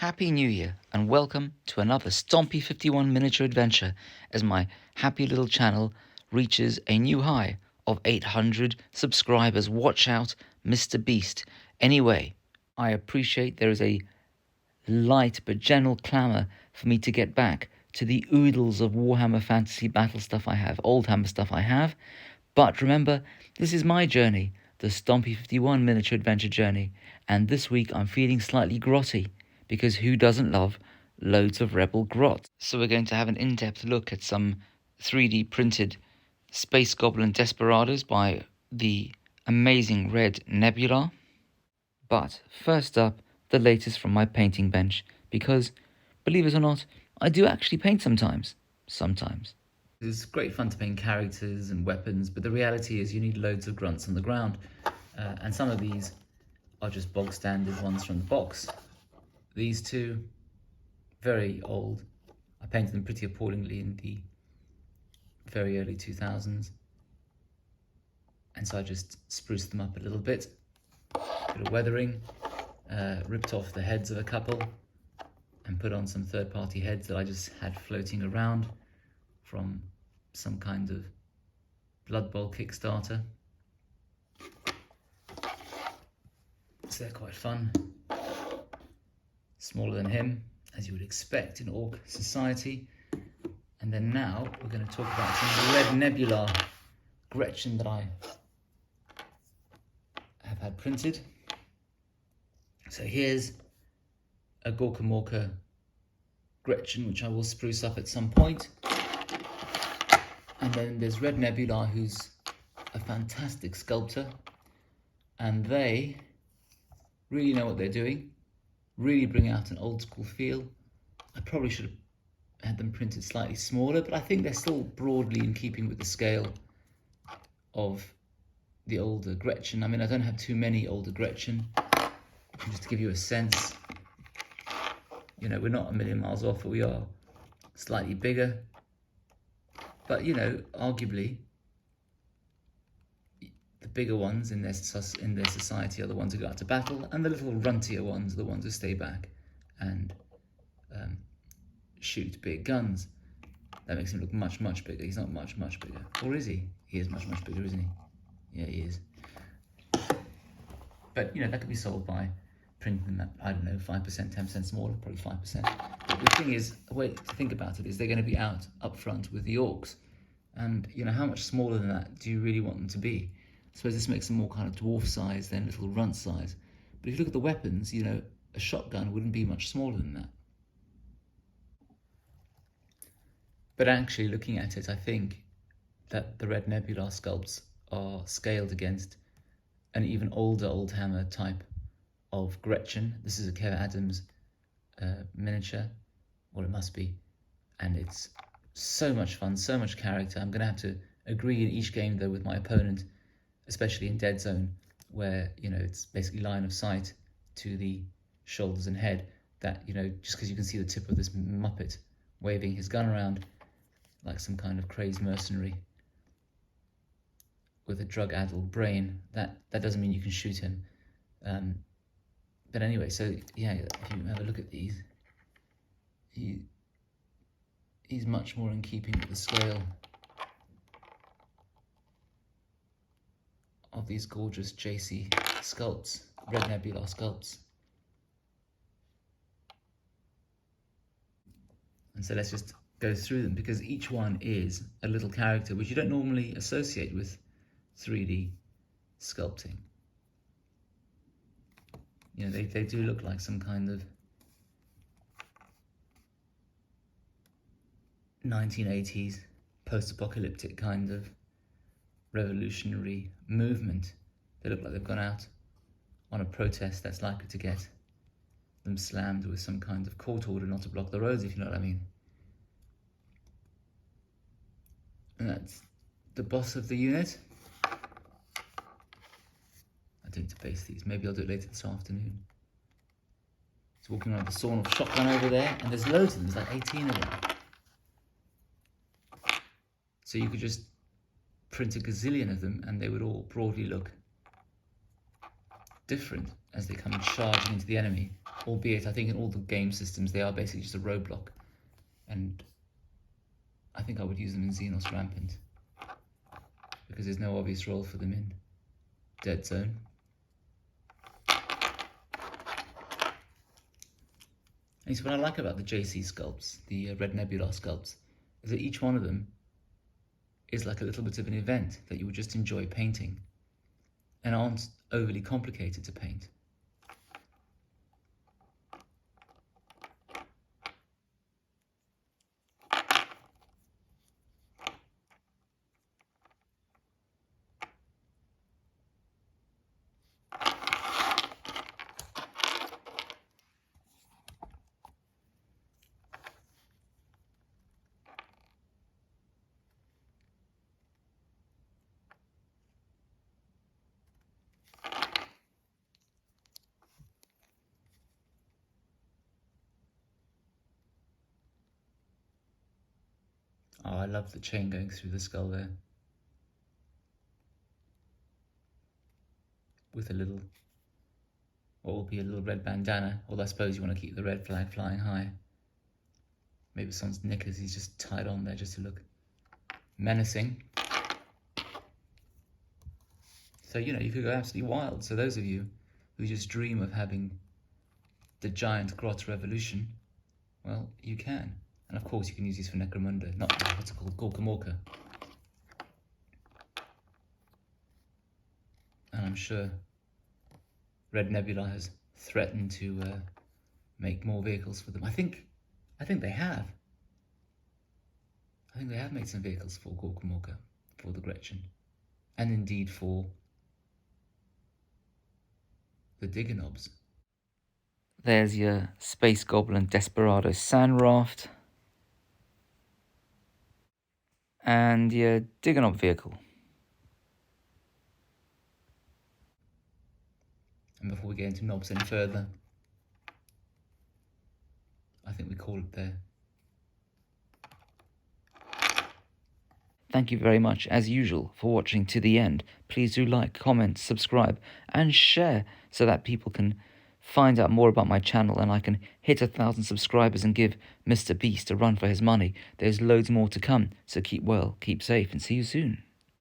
Happy New Year and welcome to another Stompy 51 miniature adventure as my happy little channel reaches a new high of 800 subscribers. Watch out, Mr. Beast. Anyway, I appreciate there is a light but gentle clamour for me to get back to the oodles of Warhammer Fantasy Battle stuff I have, Oldhammer stuff I have. But remember, this is my journey, the Stompy 51 miniature adventure journey, and this week I'm feeling slightly grotty, because who doesn't love loads of Rebel grot? So we're going to have an in-depth look at some 3D printed Space Goblin Desperados by the amazing Red Nebula. But first up, the latest from my painting bench, because, believe it or not, I do actually paint sometimes. It's great fun to paint characters and weapons, but the reality is you need loads of grunts on the ground. And some of these are just bog standard ones from the box. These two, very old. I painted them pretty appallingly in the very early 2000s. And so I just spruced them up a little bit of weathering, ripped off the heads of a couple, and put on some third-party heads that I just had floating around from some kind of Blood Bowl Kickstarter. So they're quite fun. Smaller than him, as you would expect in Orc society. And then now we're going to talk about some Red Nebula Gretchen that I have had printed. So here's a Gorka Morka Gretchen, which I will spruce up at some point. And then there's Red Nebula, who's a fantastic sculptor. And they really know what they're doing. Really bring out an old school feel. I probably should have had them printed slightly smaller, but I think they're still broadly in keeping with the scale of the older Gretchen. I mean, I don't have too many older Gretchen. Just to give you a sense, you know, we're not a million miles off, but we are slightly bigger. But, you know, arguably, the bigger ones in their society are the ones who go out to battle, and the little runtier ones are the ones who stay back and shoot big guns. That makes him look much, much bigger. He's not much, much bigger. Or is he? He is much, much bigger, isn't he? Yeah, he is. But, you know, that could be solved by printing them at, I don't know, 5%, 10% smaller, probably 5%. But the thing is, a way to think about it is they're going to be out up front with the orcs. And, you know, how much smaller than that do you really want them to be? I suppose this makes them more kind of dwarf size than little runt size. But if you look at the weapons, you know, a shotgun wouldn't be much smaller than that. But actually, looking at it, I think that the Red Nebula sculpts are scaled against an even older Oldhammer type of Gretchen. This is a Kev Adams miniature, well, it must be, and it's so much fun, so much character. I'm going to have to agree in each game, though, with my opponent, especially in Dead Zone, where, you know, it's basically line of sight to the shoulders and head, that, you know, just because you can see the tip of this Muppet waving his gun around like some kind of crazed mercenary with a drug-addled brain, that doesn't mean you can shoot him. But anyway, so yeah, if you have a look at these, he's much more in keeping with the scale of these gorgeous JC sculpts, Red Nebula sculpts. And so let's just go through them, because each one is a little character which you don't normally associate with 3D sculpting. You know, they do look like some kind of 1980s post-apocalyptic kind of revolutionary movement. They look like they've gone out on a protest that's likely to get them slammed with some kind of court order not to block the roads, if you know what I mean. And that's the boss of the unit. I don't debase these. Maybe I'll do it later this afternoon. He's walking around with a sawn-off shotgun over there, and there's loads of them. There's like 18 of them. So you could just print a gazillion of them, and they would all broadly look different as they come charging into the enemy. Albeit, I think in all the game systems, they are basically just a roadblock. And I think I would use them in Xenos Rampant, because there's no obvious role for them in Dead Zone. And so what I like about the JC sculpts, the Red Nebula sculpts, is that each one of them is like a little bit of an event that you would just enjoy painting and aren't overly complicated to paint. Oh, I love the chain going through the skull there. With a little, what will be a little red bandana, although I suppose you want to keep the red flag flying high. Maybe someone's knickers he's just tied on there just to look menacing. So, you know, you could go absolutely wild. So those of you who just dream of having the giant grot revolution, well, you can. And of course you can use these for Necromunda, not what's it called, Gorkamorka. And I'm sure Red Nebula has threatened to make more vehicles for them. I think they have. I think they have made some vehicles for Gorkamorka, for the Gretchen, and indeed for the Digonobs. There's your Space Goblin Desperado Sand Raft. And your Digonob vehicle. And before we get into knobs any further, I think we call it there. Thank you very much, as usual, for watching to the end. Please do like, comment, subscribe, and share so that people can find out more about my channel and I can hit 1,000 subscribers and give Mr. Beast a run for his money. There's loads more to come, so keep well, keep safe, and see you soon.